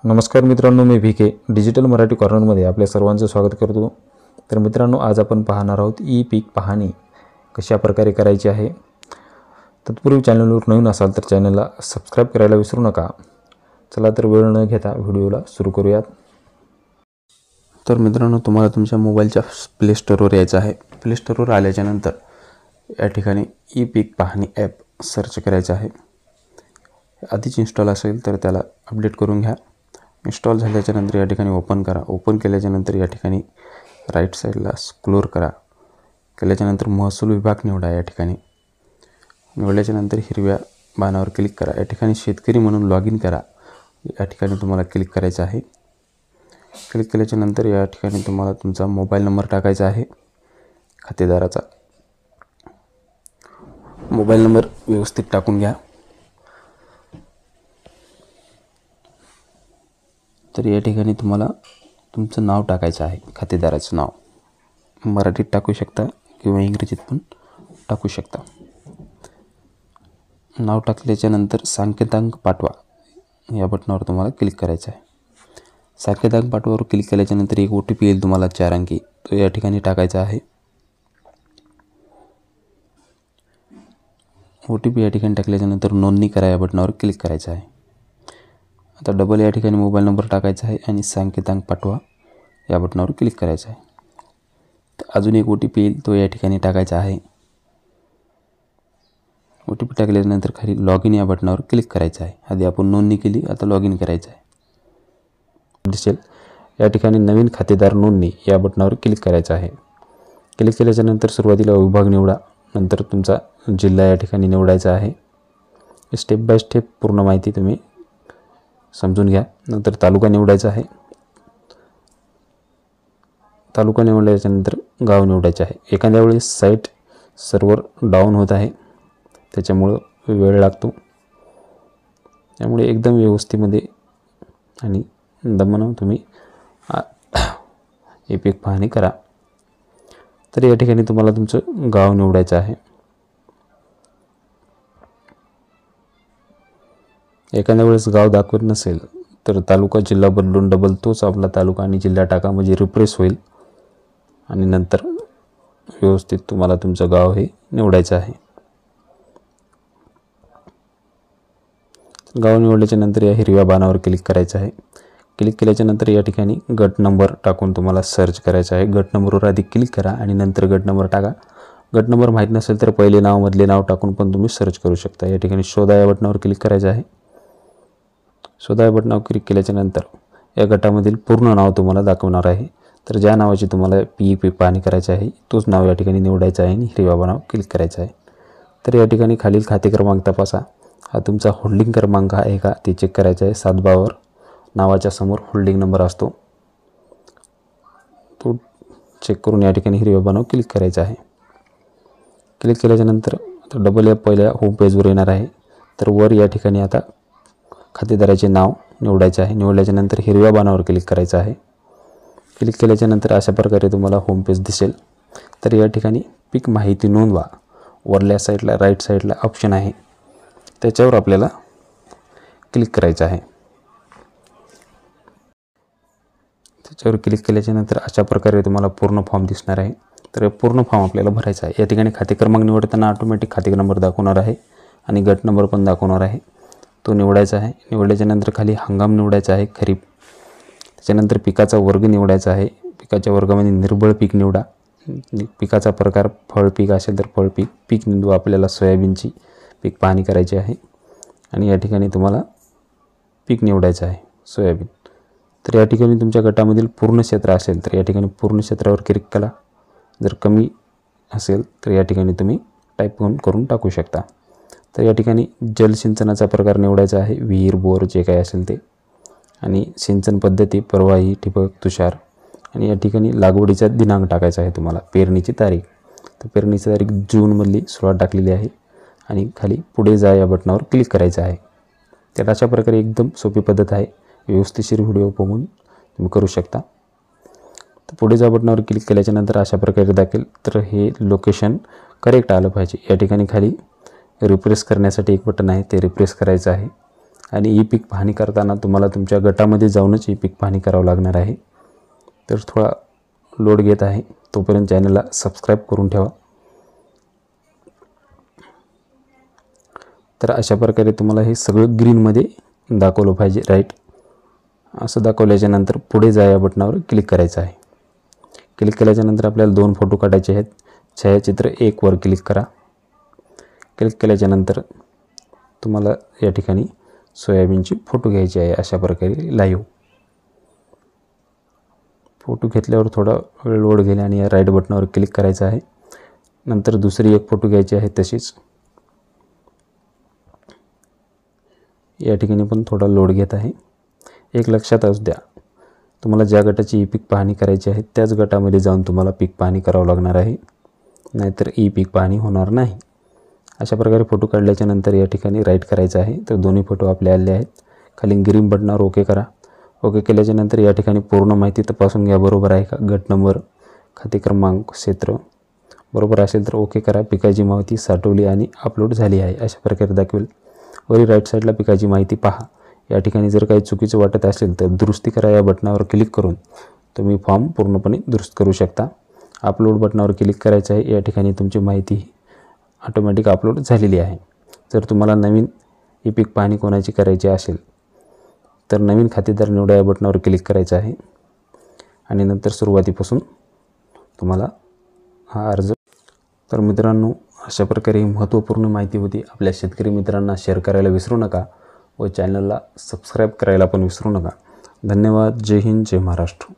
नमस्कार मित्रांनो, मी VK digital Marathi कॉर्नरमध्ये आपल्या सर्वांचं स्वागत करतो। तर मित्रांनो, आज आपण पाहणार आहोत ई पीक पाहणी कशा प्रकारे करायची आहे। तत्पूर्वी चॅनलवर नवीन असाल तर चॅनलला सबस्क्राइब करायला विसरू नका। चला तर वेळ न घेता व्हिडिओला सुरू करूयात। तर मित्रांनो, तुम्हाला तुमच्या मोबाईलच्या प्ले स्टोअरवर यायचं आहे। प्ले स्टोअरवर आल्याच्या नंतर या ठिकाणी ई पीक पाहणी ॲप सर्च करायचं आहे। आधीच इन्स्टॉल असेल तर त्याला अपडेट करून घ्या। इन्स्टॉल झाल्याच्या नंतर या ठिकाणी ओपन करा। ओपन केल्याच्या नंतर या ठिकाणी राईट साईडला स्क्रोल करा। केल्याच्या नंतर महसूल विभाग निवडा। या ठिकाणी निवडल्याच्या नंतर हिरव्या बाणावर क्लिक करा। या ठिकाणी शेतकरी म्हणून लॉग इन करा। या ठिकाणी तुम्हाला क्लिक करायचं आहे। क्लिक केल्याच्या नंतर या ठिकाणी तुम्हाला तुमचा मोबाईल नंबर टाकायचा आहे। खातेदाराचा मोबाईल नंबर व्यवस्थित टाकून घ्या। तर या ठिकाणी तुम्हाला तुमचं नाव टाकायचं आहे। खातेदाराचं नाव मराठीत टाकू शकता किंवा इंग्रजीत पण टाकू शकता। नाव टाकल्याच्या नंतर संकेतांक पाठवा या बटनावर तुम्हाला क्लिक करायचं आहे। संकेतांक पाठवावर क्लिक केल्याच्या नंतर एक OTP येईल तुम्हाला 4 अंकी, तो या ठिकाणी टाकायचा आहे। OTP या ठिकाणी टाकल्याच्या नंतर नोंदणी करा या बटनावर क्लिक करायचं आहे। आता डबल या ठिकाणी मोबाईल नंबर टाकायचा आहे आणि संकेतांक पाठवा या बटनावर क्लिक करायचं आहे। तर अजून एक OTP येईल, तो या ठिकाणी टाकायचा आहे। OTP टाकल्यानंतर खाली लॉग इन या बटनावर क्लिक करायचं आहे। आधी आपण नोंदणी केली, आता लॉग इन करायचं आहे। दिसेल या ठिकाणी नवीन खातेदार नोंदणी या बटनावर क्लिक करायचं आहे। क्लिक केल्याच्या नंतर सुरुवातीला विभाग निवडा, नंतर तुमचा जिल्हा या ठिकाणी निवडायचा आहे। स्टेप बाय स्टेप पूर्ण माहिती तुम्ही समजून घ्या। नंतर तालुका निवडायचा आहे। तालुका निवडल्याच्या नंतर गाव निवडायचे आहे। एखाद्या वेळेस साईट सर्व्हर डाऊन होत आहे, त्याच्यामुळे वेळ लागतो। त्यामुळे एकदम व्यवस्थितमध्ये आणि दमानं तुम्ही ई पीक पाहणी करा। तर या ठिकाणी तुम्हाला तुमचं गाव निवडायचं आहे। एखाद्या वेळेस गाव दाखवत नसेल तर तालुका जिल्हा बदलून डबल तोच आपला तालुका आणि जिल्हा टाका, म्हणजे रिफ्रेश होईल आणि नंतर व्यवस्थित तुम्हाला तुमचं गाव हे निवडायचं आहे। गाव निवडल्याच्या नंतर या हिरव्या बाणावर क्लिक करायचं आहे। क्लिक केल्याच्या नंतर या ठिकाणी गट नंबर टाकून तुम्हाला सर्च करायचं आहे। गट नंबरवर आधी क्लिक करा आणि नंतर गट नंबर टाका। गट नंबर माहीत नसेल तर पहिले नाव मधले नाव टाकून पण तुम्ही सर्च करू शकता। या ठिकाणी शोधा या बटनावर क्लिक करायचं आहे। शोधा या बटनावर क्लिक केल्याच्या नंतर या गटामधील पूर्ण नाव तुम्हाला दाखवणार आहे। तर ज्या नावाची तुम्हाला ई पीक पाहणी करायची आहे तोच नाव या ठिकाणी निवडायचं आहे आणि हिरव्या बाणावर क्लिक करायचं आहे। तर या ठिकाणी खालील खाते क्रमांक तपासा। हा तुमचा होल्डिंग क्रमांक आहे का ते चेक करायचं आहे। 7 बावर नावाच्या समोर होल्डिंग नंबर असतो, तो चेक करून या ठिकाणी हिरव्या बाणावर क्लिक करायचं आहे। क्लिक केल्याच्या नंतर आता डबल या पहिल्या होम पेजवर येणार आहे। तर वर या ठिकाणी आता खातेदाराचे नाव निवडायचे आहे। निवडल्याच्या नंतर हिरव्या बाणावर क्लिक करायचं आहे। क्लिक केल्याच्या नंतर अशा प्रकारे तुम्हाला होम पेज दिसेल। तर या ठिकाणी पीक माहिती नोंदवा वरल्या साईडला राईट साईडला ऑप्शन आहे, त्याच्यावर आपल्याला क्लिक करायचं आहे। त्याच्यावर क्लिक केल्याच्या नंतर अशा प्रकारे तुम्हाला पूर्ण फॉर्म दिसणार आहे। तर पूर्ण फॉर्म आपल्याला भरायचा आहे। या ठिकाणी खाते क्रमांक निवडताना ऑटोमॅटिक खाते नंबर दाखवणार आहे आणि गट नंबर पण दाखवणार आहे, तो निवडायचा आहे। निवडल्याच्या नंतर खाली हंगाम निवडायचा आहे, खरीप। त्याच्यानंतर पिकाचा वर्ग निवडायचा आहे। पिकाच्या वर्गामध्ये निर्बळ पीक निवडा। पिकाचा प्रकार फळ पीक असेल तर फळ पीक पीक निवडू। आपल्याला सोयाबीनची पीक पाहणी करायची आहे आणि या ठिकाणी तुम्हाला पीक निवडायचं आहे सोयाबीन। तर या ठिकाणी तुमच्या गटामधील पूर्ण क्षेत्र असेल तर या ठिकाणी पूर्ण क्षेत्रावर क्लिक करा। जर कमी असेल तर या ठिकाणी तुम्ही टाईप करून टाकू शकता। तर या ठिकाणी जलसिंचनाचा प्रकार निवडायचा आहे, विहीर बोर जे काही असेल ते, आणि सिंचन पद्धती प्रवाही ठिबक तुषार, आणि या ठिकाणी लागवडीचा दिनांक टाकायचा आहे तुम्हाला। पेरणीची तारीख, तर पेरणीची तारीख जूनमधली सुरुवात टाकलेली आहे आणि खाली पुढे जा या बटनावर क्लिक करायचं आहे। तर अशा प्रकारे एकदम सोपी पद्धत आहे, व्यवस्थिशीर व्हिडिओ बघून तुम्ही करू शकता। तर पुढे जा बटनावर क्लिक केल्याच्या नंतर अशा प्रकारे दाखवेल। तर हे लोकेशन करेक्ट आलं पाहिजे। या ठिकाणी खाली रिफ्रेश करण्यासाठी एक बटन आहे, ते रिफ्रेश करायचं आहे आणि ई पीक पाहणी करताना तुम्हाला तुमच्या गटामध्ये जाऊनच ई पीक पाहणी करावं लागणार आहे. तर थोडा लोड घेत आहे, तोपर्यंत चॅनलला सबस्क्राईब करून ठेवा. तर अशा प्रकारे तुम्हाला हे सगळं ग्रीनमध्ये दाखवलं पाहिजे. राईट असं दाखवल्याच्यानंतर पुढे जा या बटनावर क्लिक करायचं आहे. क्लिक केल्याच्यानंतर आपल्याला 2 फोटो काढायचे आहेत. छायाचित्र 1 वर क्लिक करा. क्लिक केल्याच्यानंतर तुम्हाला या ठिकाणी सोयाबीनची फोटो घ्यायची आहे. अशा प्रकारे लाईव्ह फोटो घेतल्यावर थोडा वेळ लोड घेणे आणि या राईट बटनावर क्लिक करायचं आहे. नंतर दुसरी एक फोटो घ्यायची आहे. तशीच या ठिकाणी पण थोडा लोड घेत आहे. एक लक्षात असू द्या, तुम्हाला ज्या गटाची ई पीक पाहणी करायची आहे त्याच गटामध्ये जाऊन तुम्हाला पीक पाहणी करावं लागणार आहे, नाहीतर ई पीक पाहणी होणार नाही. अशा प्रकारे फोटो काढल्याच्यानंतर या ठिकाणी राईट करायचं आहे. तर दोन्ही फोटो आपले आले आहेत. खाली ग्रीन बटनावर ओके करा. ओके केल्याच्यानंतर या ठिकाणी पूर्ण माहिती तपासून घ्या, बरोबर आहे का. गट नंबर, खाते क्रमांक, क्षेत्र बरोबर असेल तर ओके करा. पिकाची माहिती साठवली आणि अपलोड झाली आहे अशा प्रकारे दाखवेल. वरील राईट साईडला पिकाची माहिती पहा. या ठिकाणी जर काही चुकीचं वाटत असेल तर दुरुस्ती करा या बटनावर क्लिक करून तुम्ही फॉर्म पूर्णपणे दुरुस्त करू शकता. अपलोड बटनावर क्लिक करायचं आहे. या ठिकाणी तुमची माहिती ऑटोमॅटिक अपलोड झालेली आहे. जर तुम्हाला नवीन ई पीक पाहणी कोणाची करायची असेल तर नवीन खातेदार निवडा या बटनावर क्लिक करायचं आहे आणि नंतर सुरुवातीपासून तुम्हाला हा अर्ज. तर मित्रांनो, अशा प्रकारे ही महत्त्वपूर्ण माहिती होती. आपल्या शेतकरी मित्रांना शेअर करायला विसरू नका व चॅनलला सबस्क्राईब करायला पण विसरू नका. धन्यवाद. जय हिंद, जय महाराष्ट्र.